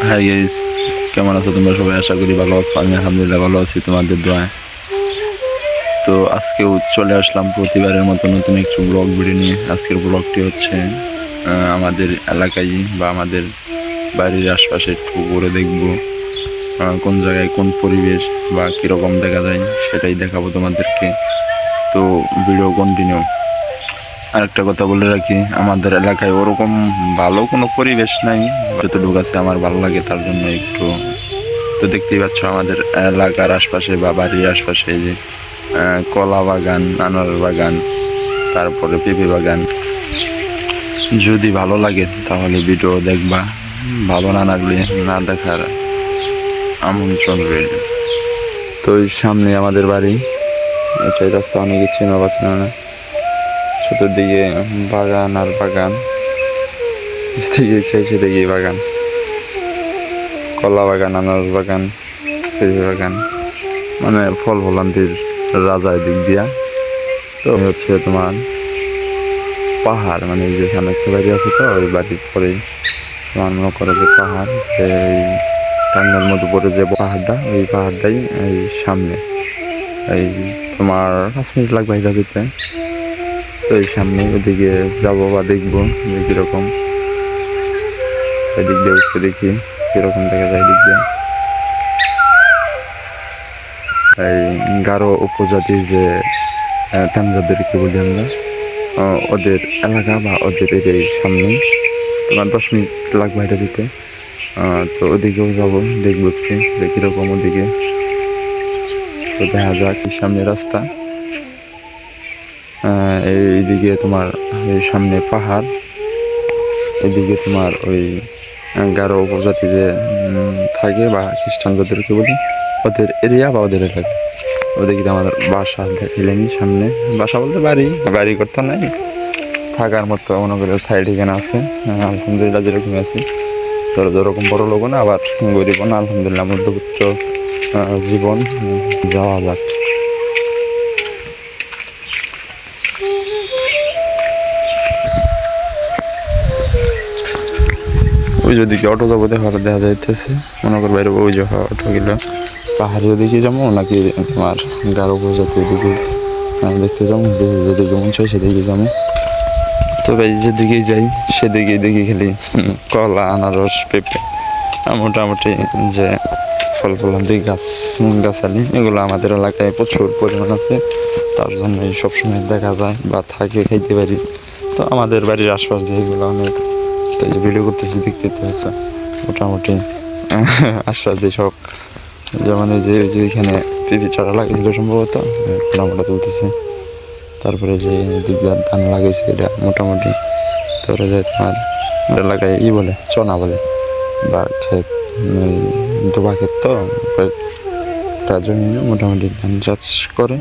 Hi guys, কেমন আছো তোমরা সবাই? আশা করি ভালো আছো। আমি আলহামদুলিল্লাহ ভালো আছি তোমাদের দোয়ায়। তো আজকেও চলে আসলাম প্রতিবারের মতো নতুন একটু ব্লগ ভিডিও নিয়ে। আজকের ব্লগটি হচ্ছে আমাদের এলাকায় বা আমাদের বাড়ির আশপাশে একটু ঘুরে দেখবো কোন জায়গায় কোন পরিবেশ বা কীরকম দেখা যায় সেটাই দেখাবো তোমাদেরকে। তো ভিডিও কন্টিনিউ। আরেকটা কথা বলে রাখি, আমাদের এলাকায় ওরকম ভালো কোনো পরিবেশ নাই, যতটুকু আছে আমার ভালো লাগে তার জন্য একটু। তো দেখতেই পাচ্ছ আমাদের এলাকার আশপাশে বা বাড়ির আশপাশে যে কলা বাগান, আনারস বাগান, তারপরে পেঁপে বাগান। যদি ভালো লাগে তাহলে ভিডিও দেখবা, ভালো না লাগলে না দেখার আমন্ত্রণ রইল। তো ওই সামনে আমাদের বাড়ি, এটাই রাস্তা, অনেকে চেনা বা চেনা না। চতুর্দিকে বাগান আর বাগান, যেদিকে চাই সেদিকেই বাগান, কলা বাগান, আনারস বাগান, পেঁপে বাগান, মানে ফল ফলান্তির রাজা এদিক দিয়া। তো হচ্ছে তোমার পাহাড়, মানে যেখানে একটা বাড়ি আছে, তো ওই বাড়ির পরেই তোমার মনে করো যে পাহাড়, এই টাঙ্গার মতো পরে যে পাহাড়টা, ওই পাহাড়টাই এই সামনে। এই তোমার 5 মিনিট লাগবে এটা যেতে। তো এই সামনে ওদিকে যাবো বা দেখবো যে কীরকম, এদিক দিয়ে উঠতে দেখি কীরকম দেখা যায় এদিক দিয়ে। এই গারো উপজাতির যে তানজাদেরকে বলি আমরা, ওদের এলাকা বা ওদের এরিয়ার সামনেই। তোমার 10 মিনিট লাগবে এটা দিতে। তো ওদিকেও যাবো, দেখবো একটু যে কীরকম ওদিকে। তো দেখা যাক, সামনে রাস্তা, এইদিকে তোমার এই সামনে পাহাড়, এদিকে তোমার ওই গারো উপজাতি যে থাকে বা খ্রিস্টান যাদেরকে বলি, ওদের এরিয়া বা ওদের এলাকা। ওদিকে আমাদের বাসা দেখিলেনি সামনে, বাসা বলতে বাড়ি, বাড়ি করতে নাই, থাকার মতো মনে করে ঠাই ঠিকানা আছে। আলহামদুলিল্লাহ যেরকম আছি, ধরো যেরকম বড় লোক না আবার গরিব না, আলহামদুলিল্লাহ মধ্যবিত্ত জীবন। যাওয়া যাক। ওই যদি কি অটো যাবো দেখা যাইতেছে, মনে করো বাইরে ওই যে অটো গেলে পাহাড়ি ওদিকে যাবো নাকি তোমার গারো উপজাতি ওদিকে দেখতে যাবো, যেদিকে মন চাই সেদিকে যাবো। তো ভাই যেদিকেই যাই সেদিকেই দেখি খালি কলা, আনারস, পেঁপে, মোটামুটি যে ফল ফলান্তি গাছালি, এগুলো আমাদের এলাকায় প্রচুর পরিমাণ আছে। তার জন্যই সবসময় দেখা যায় বা থাকে, খাইতে পারি। তো আমাদের বাড়ির আশপাশ দিয়ে এগুলো অনেক, তো এই যে ভিডিও করতেছি দেখতে হয়েছে মোটামুটি আশপাশ দিয়ে সব, যেমন এই যে এখানে পেঁপে চারা লাগিয়েছিল সম্ভবত, মোটামুটি তুলতেছে। তারপরে যে ধান লাগাইছে এটা মোটামুটি, তারপরে যে তোমার এলাকায় বলে চনা বলে, বা ক্ষেত, ওই দোবা ক্ষেত, তো তার জন্য মোটামুটি ধান চাষ করে।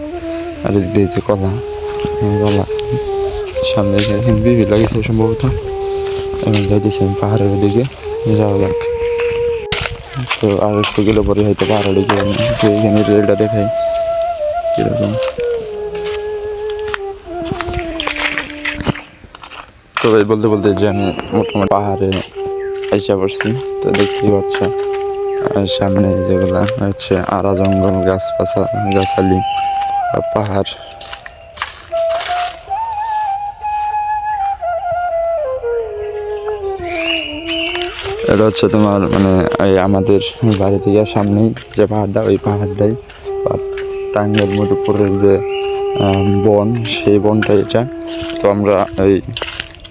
আর এদিক দিয়ে যে কলা, সামনে এখানে বিবি লাগিয়েছে সম্ভবত। এখন যাইতেছি আমি পাহাড়ের দিকে, যাওয়া যাক। তো আর একটু গেলে পরে হয়তো পাহাড়ের দিকে এখানে রেলটা দেখাই কীরকম। তো ভাই বলতে বলতে যে আমি মোটামুটি পাহাড়ে আইসা পড়ছি। তো দেখতেই পাচ্ছ সামনে যেগুলা হচ্ছে আরা জঙ্গল, গাছালি, পাহাড়। এটা হচ্ছে তোমার মানে এই আমাদের বাড়ি থেকে সামনেই যে পাহাড়টা, ওই পাহাড়টাই টাঙ্গের মধুপুরের যে বন, সেই বনটা এটা। তো আমরা ওই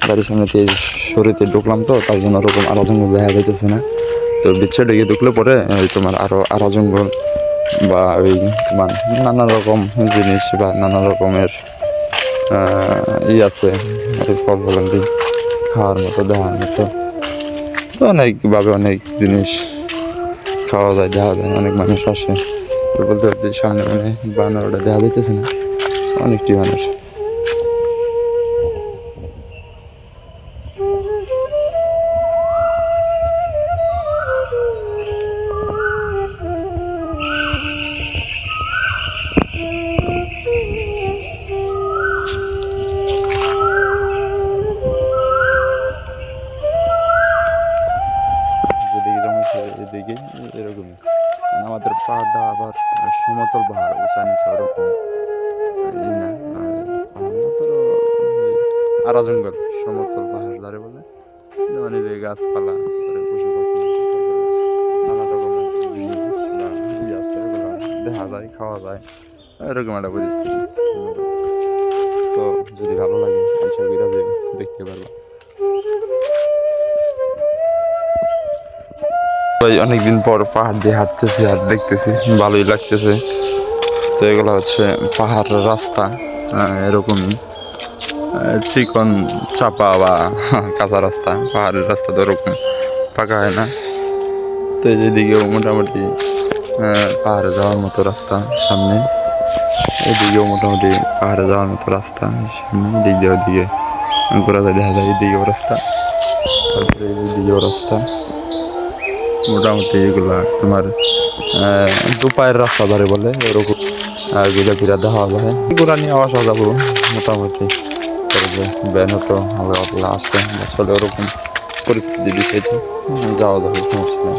বাড়ির সামনে থেকে সরিতে ঢুকলাম, তো তার জন্য ওরকম আরা জঙ্গল দেখা যাইতেছে না। তো বিচ্ছে ডেকে ঢুকলে পরে ওই তোমার আরও আরা জঙ্গল বা ওই তোমার নানা রকম জিনিস বা নানা রকমের আছে, ফল ফলান্তি খাওয়ার মতো, দেখার মতো। তো অনেকভাবে অনেক জিনিস খাওয়া যায়, দেখা যায়, অনেক মানুষ আসে। তো বলতে পারছি সামনে মানে বানরটা দেখা যাইতেছে না, অনেকটি মানুষ। যেদিকে যেমন চারিদিকে এরকমই। আমাদের পাহাড়টা আবার সমতল পাহাড়, উঁচা নিচা ওরকম এই না, আরা জঙ্গল, সমতল পাহাড় যারে বলে, যেমন এই যে গাছপালা, পশু পাখি, নানা রকমের জিনিস দেখা যায়, খাওয়া যায়, এরকম একটা পরিস্থিতি। তো যদি ভালো লাগে আশা করি দেখতে পারবা। অনেকদিন পর পাহাড় দিয়ে হাঁটতেছি আর দেখতেছি, ভালোই লাগতেছে। তো এগুলো হচ্ছে পাহাড় রাস্তা, এরকমই চিকন চাপা বা কাঁচা রাস্তা। পাহাড়ের রাস্তা তো ওরকম পাকা হয় না। তো এদিকেও মোটামুটি পাহাড়ে যাওয়ার মতো রাস্তা সামনে, এদিকেও মোটামুটি পাহাড়ে যাওয়ার মতো রাস্তা সামনে, এদিক দিয়ে ওদিকে ঘোরা যায়, দেখা যায় এদিকেও রাস্তা, তারপরে এদিকেও রাস্তা। মোটামুটি এগুলা তোমার দুপায়ের রাস্তা ধরে বলে ওরকম ঘুরে ফিরা দেওয়া যায়, ঘোরা নিয়ে আসা যাবো মোটামুটি। ব্যান অটো হালকা পাতলা আসে আসলে ওরকম পরিস্থিতি দিচ্ছে, যাওয়া যাবে, সমস্যা নেই।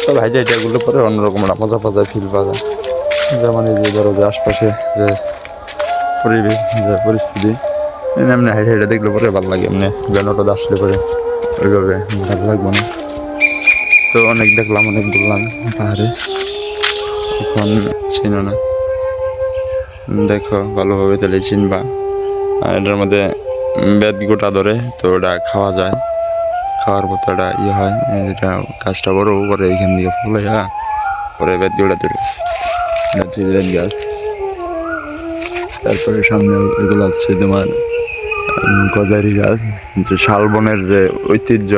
তবে হাইটে হাইটাগুলো পরে অন্যরকম একটা মজা পাওয়া যায়, ফিল পাওয়া যায়। যেমন এই যে ধরো যে আশপাশে যে পরিবেশ, যে পরিস্থিতি, এমনি হাইটে হাইটে দেখলে পরে ভালো লাগে। এমনি ব্যান অটো আসলে পরে ওইভাবে ভালো লাগবে না। তো অনেক দেখলাম, অনেক ঘুরলাম পাহাড়ে, এখন চিনো না, দেখো ভালোভাবে তাহলে চিনবা। এটার মধ্যে বেদ গোটা ধরে, তো ওটা খাওয়া যায়, খাওয়ার পর একটা ইয়ে হয়, এটা গাছটা বড় করে এইখান দিয়ে ফুলে পরে বেদ গোটা ধরে বেদ গাছ। তারপরে সামনে এগুলো হচ্ছে তোমার গজারি গাছ, যে শালবনের যে ঐতিহ্য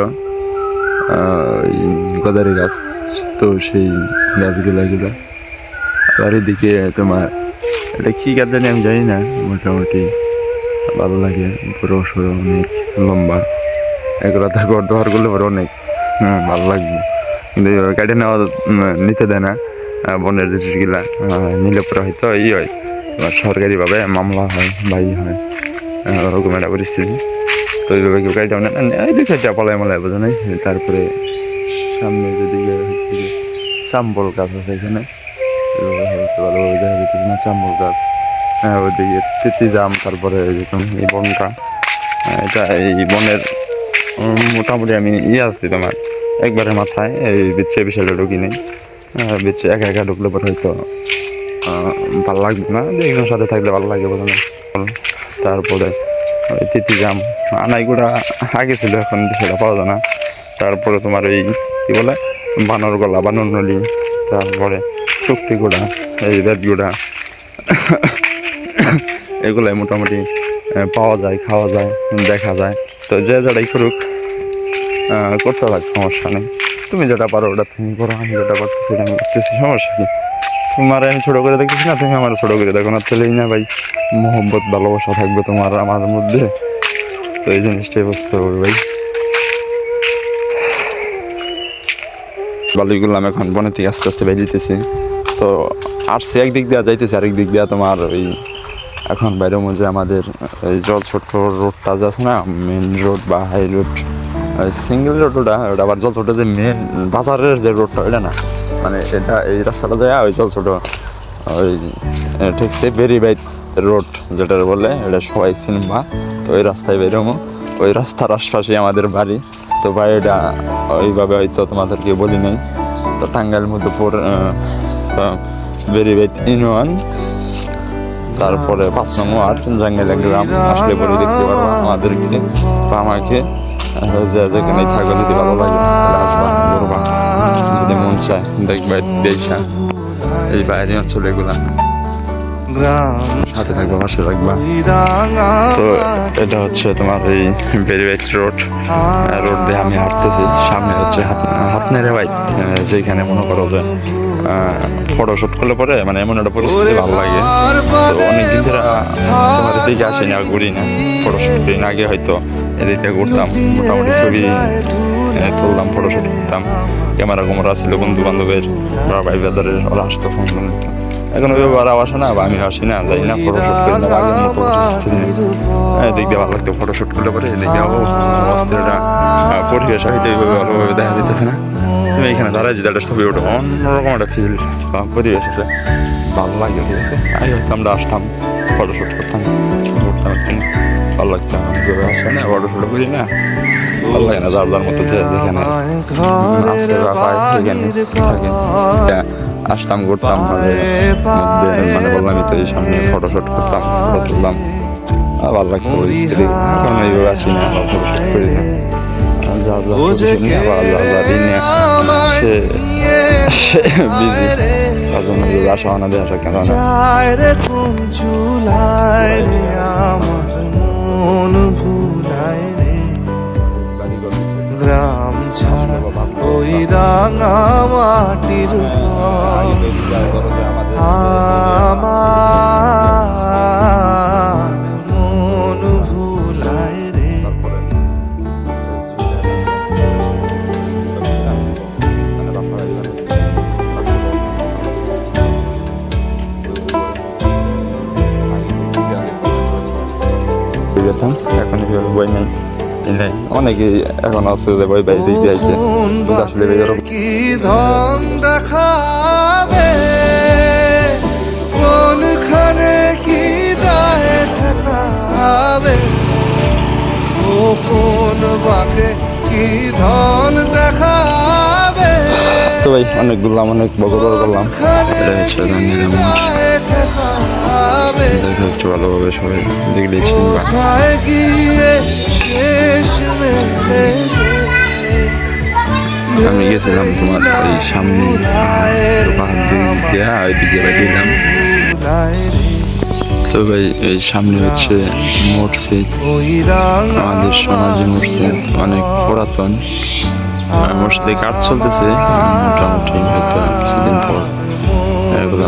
গজারি গাছ, তো সেই গাছগুলো এগুলো। আর এদিকে তোমার এটা কী গাছ জানি আমি জানি না, মোটামুটি ভালো লাগে, বড় সড়ো অনেক লম্বা, এগুলো তো ঘর দোয়ার করলে পরে অনেক ভালো লাগবে। কিন্তু এইভাবে কেটে নেওয়া নিতে দেয় না বনের জিনিসগুলা, নিলে পরে হয়তো হয় তোমার সরকারিভাবে মামলা হয় বা হয়, ওরকম একটা পরিস্থিতি। তো এইভাবে কেউ কেটে নেয় না, এই দুই চারটা পালায় মালায় বোঝা নেই। তারপরে সামনে যেদিকে চাম্বল গাছ আছে, এখানে ভালোভাবে দেখা যেতেছে না, চাম্বল গাছ, ওইদিকে তিতি জাম, তারপরে এই বনটা, এটা এই বনের মোটামুটি আমি আছি তোমার একবারের মাথায়, এই বিচ্ছে বিশালে ঢুকি নেই, বিচ্ছে একা একা ঢুকলে পরে হয়তো ভালো লাগবে না, যে একজনের সাথে থাকলে ভালো লাগে বলে না। তারপরে ওই তিতি জাম, আনাইগুড়া আগে ছিল, এখন সেটা পাওয়া যায় না। তারপরে তোমার এই কী বলে বানর গলা, বানর নলি, তারপরে চুক্তিগুড়া, এই বেদগুড়া, এগুলাই মোটামুটি পাওয়া যায়, খাওয়া যায়, দেখা যায়। তো যে যেটাই করুক করতে থাক, সমস্যা নেই। তুমি যেটা পারো ওটা তুমি করো, আমি যেটা পারতেছি সেটা আমি করতেছি, সমস্যা কি? তোমার আমি ছোটো করে দেখতেছি না, তুমি আমার ছোটো করে দেখো না, তাহলেই না ভাই মোহব্বত ভালোবাসা থাকবে তোমার আমার মধ্যে। তো এই জিনিসটাই বুঝতে হবে ভাই। বালুই করলাম, এখন বনের থেকে আস্তে আস্তে বেরিয়েতেছি। তো আসছে একদিক দেওয়া যাইতেছে, আরেক দিক দেওয়া তোমার ওই এখন বাইরের মধ্যে আমাদের এই জল ছোট রোডটা যে আছে না, মেন রোড বা হাই রোড, সিঙ্গেল রোড, ওটা আবার জল ছোট যে মেন বাজারের যে রোডটা, ওইটা না, মানে এটা এই রাস্তাটা যায় ওই জল ছোট ওই ঠিক সে বেরিবাইট রোড যেটা বলে, এটা সবাই চিনবা। তো ওই রাস্তায় বেরোবো, ওই রাস্তার আশপাশে আমাদের বাড়ি। তো বাড়িটা ওইভাবে হয়তো তোমাদেরকে বলি নাই। তো টাঙ্গাইল মধুপুর বেরিবাইট ইউনিয়ন, তারপরে 5 নং ওয়ার্ড জাঙ্গাইলা গ্রাম, আসলে পরে দেখতে পারবো আমাদেরকে বা আমাকে, যেখানে থাকো, যদি ভালো লাগে আসবা, করবা, যদি মন চায় দেখবা দেখা এই বাইরে অঞ্চল এগুলা হাতে থাকবা, পাশে রাখবা। তো এটা হচ্ছে তোমার এই বেরিবাইট রোড দিয়ে আমি হাঁটতেছি। সামনে হচ্ছে হাতনেরে বাইক, যেখানে মনে করো যে ফটোশুট করলে পরে মানে এমন একটা পরিস্থিতি ভালো লাগে। তো অনেকদিন ধরে তোমার দিকে আসি না, ঘুরি না, ফটোশুট করি না। আগে হয়তো এদিকে ঘুরতাম, মোটামুটি ছবি তুলতাম, ফটোশুট করতাম, ক্যামেরা কুমারা ছিল বন্ধু বান্ধবের বা ভাই বেদারের, ওরা আসতো, ফোন ফোন দিতাম। এখন ওইভাবে ওরাও আসে না বা আমি আসি না, যাই না, ফটোশুট করি না, আগের মতো পরিস্থিতি নেই। এদিক দিয়ে ভালো লাগতো ফটোশুট করলে পরে, এদিকে পরিবেশ হয়তো এইভাবে ভালোভাবে দেখা যেতেছে না। তুমি এখানে দাঁড়ায় যদি একটা ছবি ওঠো অন্যরকম একটা ফিল পরিবেশ আছে, ভালো লাগে। ঠিক আছে, আগে হয়তো আমরা আসতাম ফটোশ্যুট করতাম এখানে, ভালো লাগতাম। আসে না ফটোশ্যুট করি না, ভালো লাগে না। যার যার মতো যেখানে আছে বা পায় সেখানে থাকে, আসতাম ঘুরতাম, মাঝে মধ্যে মানে বললামই তো এই সামনে ফটোশ্যুট করতাম, ফটো তুললাম, ভালো লাগতো। এখন এইভাবে আসি না, ফটোশ্যুট করি না। আসা না দেখা কেন গ্রাম ছাড়া ওই রাঙা মাটির আমার মন ভুলায় রে। এখন বই নেই, অনেকে এখন আছে যে বই বাই দিয়ে যাইছে, আসলে কি ধন দেখাবে, কোনখানে কি দায় ঠেকাবে, ও কোন বাকে কি ধন দেখাবে। তো ভাই অনেক ঘুরলাম, অনেক বগর করলাম। এটা হচ্ছে দেখা একটু ভালোভাবে সবাই দেখলেই চিনবা। আমি গেছিলাম তোমার ওই সামনে ওইদিকে দিলাম। তো ভাই এই সামনে হচ্ছে মসজিদ, আমাদের সমাজে মসজিদ অনেক পুরাতন। মসজিদে কাজ চলতেছে, মোটামুটি হয়তো কিছুদিন পর এগুলো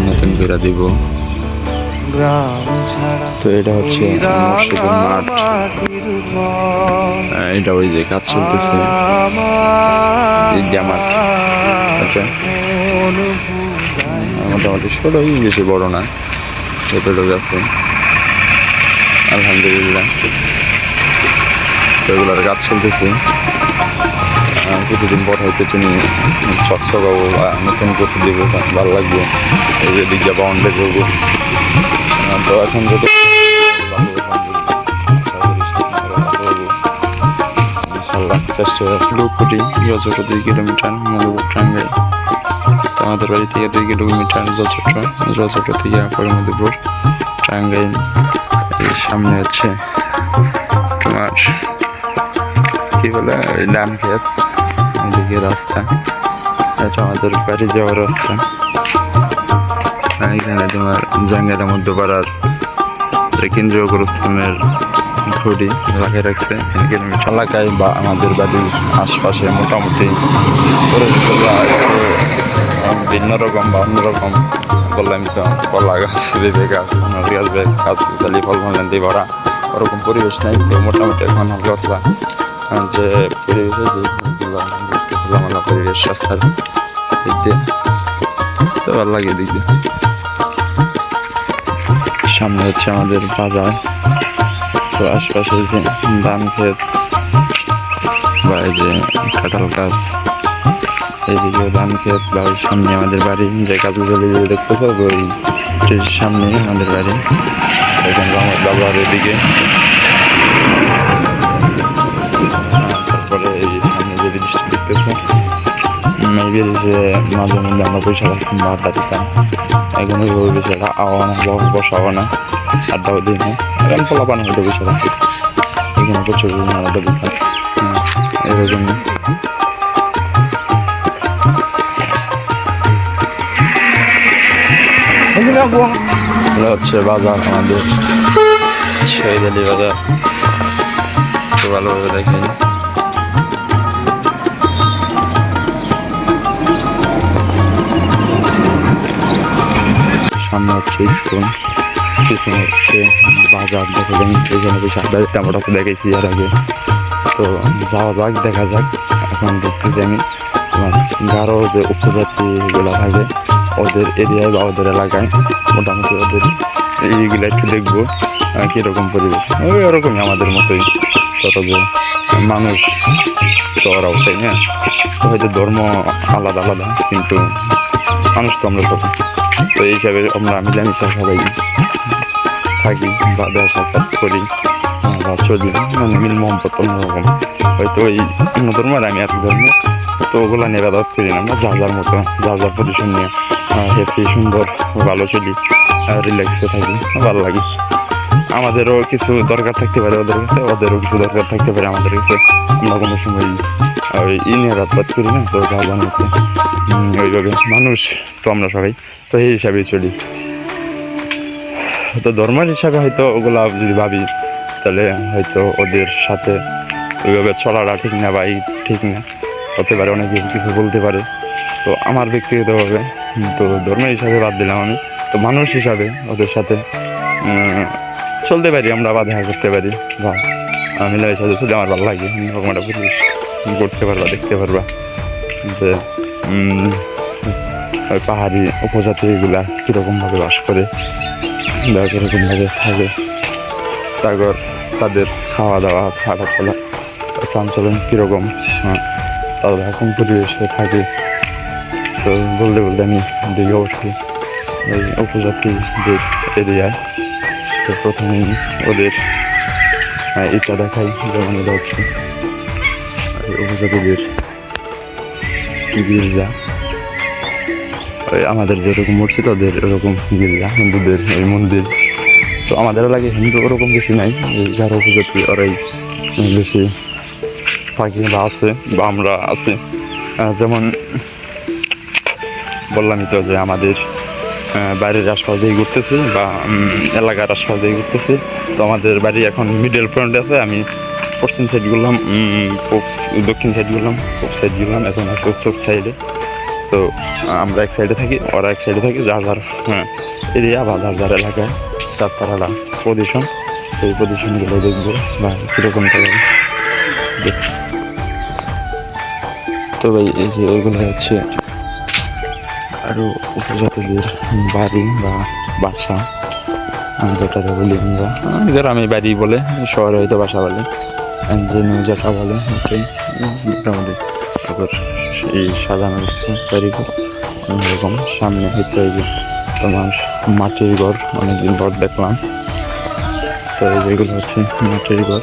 নতুন করে দিব। তো এটা হচ্ছে মসজিদের মাঠ, এটা ওই যে কাজ চলতেছে মাঠ। মোটামুটি ছোটই, বেশি বড় না, ছোটটুক আছে আলহামদুলিল্লাহ। তো এগুলোর কাজ চলতেছে, কিছুদিন পর হয়তো তুমি চকচকাবো বা নতুন করতে দিব, ভালো লাগবে। এই যে দিক দিয়ে বাউন্ডারি করবো। তো এখন যদি চেষ্টা লুকুটি যশোর 2 কিলোমিটার, মধুপুর টাঙ্গাইল। আমাদের বাড়ি থেকে 2 কিলোমিটার যশোর থেকে পরে মধুপুর টাঙ্গাইল। এই সামনে হচ্ছে তোমার কি বলে ধান ক্ষেত, এদিকে রাস্তা, এটা আমাদের বাড়ি যাওয়ার রাস্তা। এখানে তোমার জাঙ্গালা মধ্যপাড়ার কেন্দ্রীয় গোরস্থানের ঘড়ি লাগিয়ে রাখছে এলাকায় বা আমাদের বাড়ির আশপাশে। মোটামুটি ভিন্ন রকম বা অন্যরকম বললাম তো, কলা গাছ, বেবে গাছ, গাছ, গাছ গাছালি, ফল ফল দিয়ে ভরা, ওরকম পরিবেশ নাই। তো মোটামুটি এখন কথা যে পরিবেশ খোলামেলা পরিবেশ, রাস্তার দিক দিয়ে তো ভালো লাগে। দিক দিয়ে সামনে হচ্ছে আমাদের বাজার, তো আশপাশে যে ধান ক্ষেত বা এই যে কাঁঠাল গাছ, এইদিকে ধান ক্ষেত বা সামনে আমাদের বাড়ি, যে গাছগুলি দেখতেছ ওই সামনে আমাদের বাড়ি। এখানে আমার বাবার এদিকে, তারপরে এই সামনে যে জিনিসটা দেখতেছ মেয়েদের যে মাঝে মধ্যে আমরা পয়সা রাখতাম বা আড্ডা দিতাম। এখন ওইভাবে বেশি আওয়া না, বসাও না, আড্ডাও দিই না। এখন পোলাপান হয়তো বসে রাখি, এখানে প্রচুর আড্ডা দিতাম এরকম। হচ্ছে বাজার আমাদের শহীদালি বাজার, একটু ভালোভাবে দেখে। সামনে হচ্ছে স্কুল, পিছনে হচ্ছে বাজার। দেখলাম এখানে বেশি আড্ডা দিতে আমরা তো দেখেছি এর আগে। তো যাওয়া যাক, দেখা যাক। এখন দেখতেছি আমি তোমার গারো যে উপজাতিগুলো থাকে ওদের এরিয়ায় বা ওদের এলাকায়, মোটামুটি ওদের এইগুলো একটু দেখবো কীরকম পরিবেশ। ওই ওরকমই আমাদের মতোই, তত যে মানুষ তো ওরাও, তাই না? তো হয়তো ধর্ম আলাদা আলাদা, কিন্তু মানুষ তো আমরা সবাই। তো এই হিসাবে আমরা মিলামিশা সবাই থাকি বা দেখা সাক্ষাৎ করি বা চলি, মানে মিল মোহাম্মত অন্যরকম। হয়তো ওই অন্য ধর্ম আর আমি এক ধর্ম, তো ওগুলো নিয়ে বাদাত করি না, আমরা যার যার মতো যার যার পজিশন নিয়ে হ্যাপি সুন্দর ভালো চলি, রিল্যাক্সে থাকি, ভালো লাগে। আমাদেরও কিছু দরকার থাকতে পারে ওদের কাছে, ওদেরও কিছু দরকার থাকতে পারে আমাদের কাছে। আমরা কোনো সময় ওই নিয়ে রাতপাত করি না, তো যার যার মতো ওইভাবে মানুষ তো আমরা সবাই, তো এই হিসাবেই চলি। তো ধর্মের হিসাবে হয়তো ওগুলা যদি ভাবি, তাহলে হয়তো ওদের সাথে ওইভাবে চলাটা ঠিক না বা এই ঠিক না হতে পারে, অনেকে কিছু বলতে পারে। তো আমার ব্যক্তিগতভাবে তো ধর্মের হিসাবে বাদ দিলাম আমি, তো মানুষ হিসাবে ওদের সাথে চলতে পারি আমরা বা দেখা করতে পারি বা মিলামেশা চলতে আমার ভালো লাগে। এরকম একটা পরিবেশ করতে পারবা, দেখতে পারবা যে ওই পাহাড়ি উপজাতিগুলা কীরকমভাবে বাস করে বা কীরকমভাবে থাকে, তারপর তাদের খাওয়া দাওয়া, হাঁটা চলা, চাঞ্চলন কীরকম, তারা এখন পরিবেশে থাকে। তো বলতে বলতে আমি দিকে অবশ্যই এই উপজাতিদের এরিয়ায়। তো প্রথমেই ওদের এটা দেখাই, যেমন এটা হচ্ছে উপজাতিদের গির্জা। ওই আমাদের যেরকম মসজিদ ওদের ওরকম গির্জা, হিন্দুদের এই মন্দির। তো আমাদের লাগে হিন্দু ওরকম বেশি নাই, যারা উপজাতি ওরাই বেশি থাকি বা আছে বা আমরা আছি। যেমন বললামই তো যে আমাদের বাড়ির আশপাশ দিয়ে ঘুরতেছি বা এলাকার আশপাশ দিয়ে ঘুরতেছি। তো আমাদের বাড়ি এখন মিডল পয়েন্টে আছে, আমি পশ্চিম সাইড গেলাম, দক্ষিণ সাইড গেলাম, পূব সাইড গেলাম, এখন আছে উত্তর সাইডে। তো আমরা এক সাইডে থাকি, ওরা এক সাইডে থাকি, যার যার এরিয়া বা যার যার এলাকায় তার তারা পজিশন, সেই পজিশনগুলো দেখবো বা কীরকম থাকে। তো ভাই এই যে ওইগুলো হচ্ছে আরও উপজাতিদের বাড়ি বা বাসা, যেটা বলি আমরা গ্রামে বাড়ি বলে, শহরে হয়তো বাসা বলে, যে যেটা বলে ওটাই মোটামুটি। তারপর এই সাজানো বাড়িঘর অন্যরকম। সামনে হয়তো এই যে তোমার মাটির ঘর, অনেকদিন পর দেখলাম। তো এই যেগুলো হচ্ছে মাটির ঘর,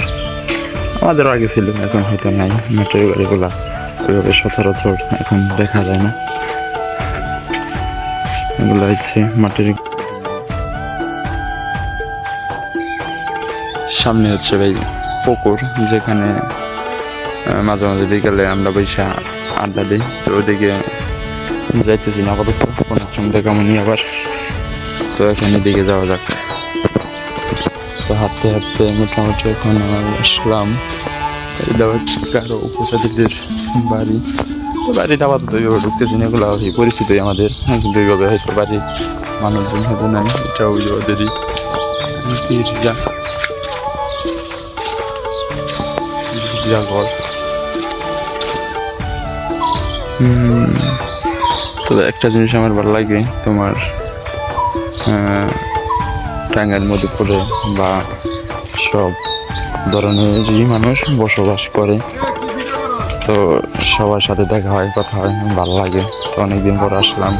আমাদের আগে ছিল, এখন হয়তো নাই মাটির ঘর। এগুলা ওইভাবে সচরাচর এখন দেখা যায় না। এগুলো হচ্ছে মাটির। সামনে হচ্ছে ভাই পুকুর, যেখানে মাঝে মাঝে বিকালে আমরা বৈশা আড্ডা দিই। তো ওইদিকে যাইতেছি না আপাতত, কোনো সময় কেমন আবার। তো এখানে দিকে যাওয়া যাক। তো হাঁটতে হাঁটতে মোটামুটি এখন আসলাম, এটা হচ্ছে কারো উপজাতিদের বাড়ি। তো বাড়িটা আপাতত ওইভাবে ঢুকতেছি না, এগুলো পরিচিতই আমাদের, কিন্তু ওইভাবে হয়তো বাড়ির মানুষজন হয়তো নাই। এটা ওই ওদেরই গির্জা ঘর। তবে একটা জিনিস আমার ভালো লাগে, তোমার টাঙ্গাইল মধুপুরে বা সব ধরনেরই মানুষ বসবাস করে। তো সবার সাথে দেখা হয়, কথা হয়, ভালো লাগে। তো অনেকদিন পর আসলাম,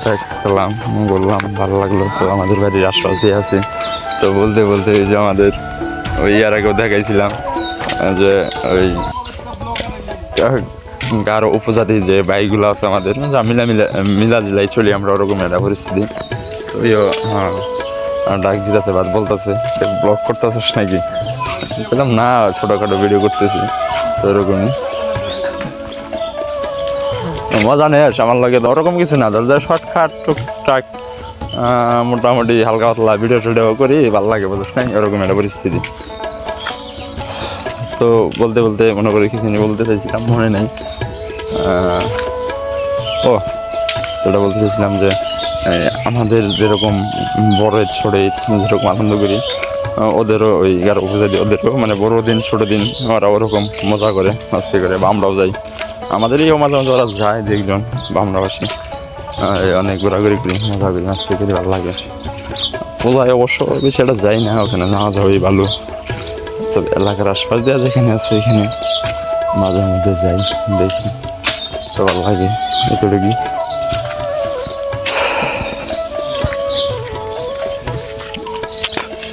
দেখলাম, বললাম ভালো লাগলো। তো আমাদের বাড়ির আশপাশ দিয়ে আছে। তো বলতে বলতে যে আমাদের ওই ইয়ার আগেও দেখাইছিলাম যে ওই গারো উপজাতি যে বাইকগুলো আছে আমাদের, যা মিলাজিলাই চলি আমরা, ওরকম একটা পরিস্থিতি। তো হ্যাঁ ডাক দিতেছে, বাদ বলতেছে ব্লগ করতেছিস নাকি? বললাম না, ছোটোখাটো ভিডিও করতেছি। তো ওরকমই মজা নেই আমার লাগে। ওরকম কিছু না, ধর শর্টকাট টুকটাক মোটামুটি হালকা পাতলা ভিডিও টিডিও করি, ভালো লাগে, বুঝছ নাই? ওরকম একটা পরিস্থিতি। তো বলতে বলতে মনে করি কিছু বলতে চাইছিলাম, মনে নেই। ও যেটা বলতে চাইছিলাম যে আমাদের যেরকম বড় ঈদ ছোট ঈদ যেরকম আনন্দ করি, ওদেরও ওই 11 উপজাতি, ওদেরও মানে বড়দিন ছোটো দিন ওরা ওরকম মজা করে, মাস্তি করে, বা আমরাও যাই। আমাদেরই মাঝে মাঝে ওরা যায়, দেখজন বা আমরা বাসি, অনেক ঘোরাঘুরি করি, মজা করি, মাস্তি করি, ভালো লাগে। পূজায় অবশ্য বেশি একটা যাই না, ওখানে না যাওয়াই ভালো। তবে এলাকার আশপাশ দেওয়া যেখানে আছে এখানে মাঝে মধ্যে যাই, দেখি তো ভালো লাগে এতটুকু।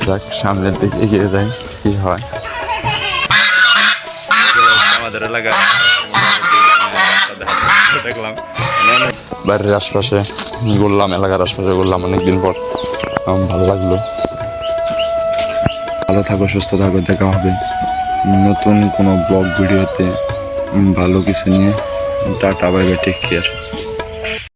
যাক, সামনের দিকে এগিয়ে যাই, কি হয়। আমাদের এলাকায় দেখলাম বাড়ির আশপাশে ঘুরলাম, এলাকার আশপাশে ঘুরলাম অনেকদিন পর, ভালো লাগলো। ভালো থাকো, সুস্থ থাকো, দেখা হবে নতুন কোনো ব্লগ ভিডিওতে ভালো কিছু নিয়ে। Tata, bye bye, take care.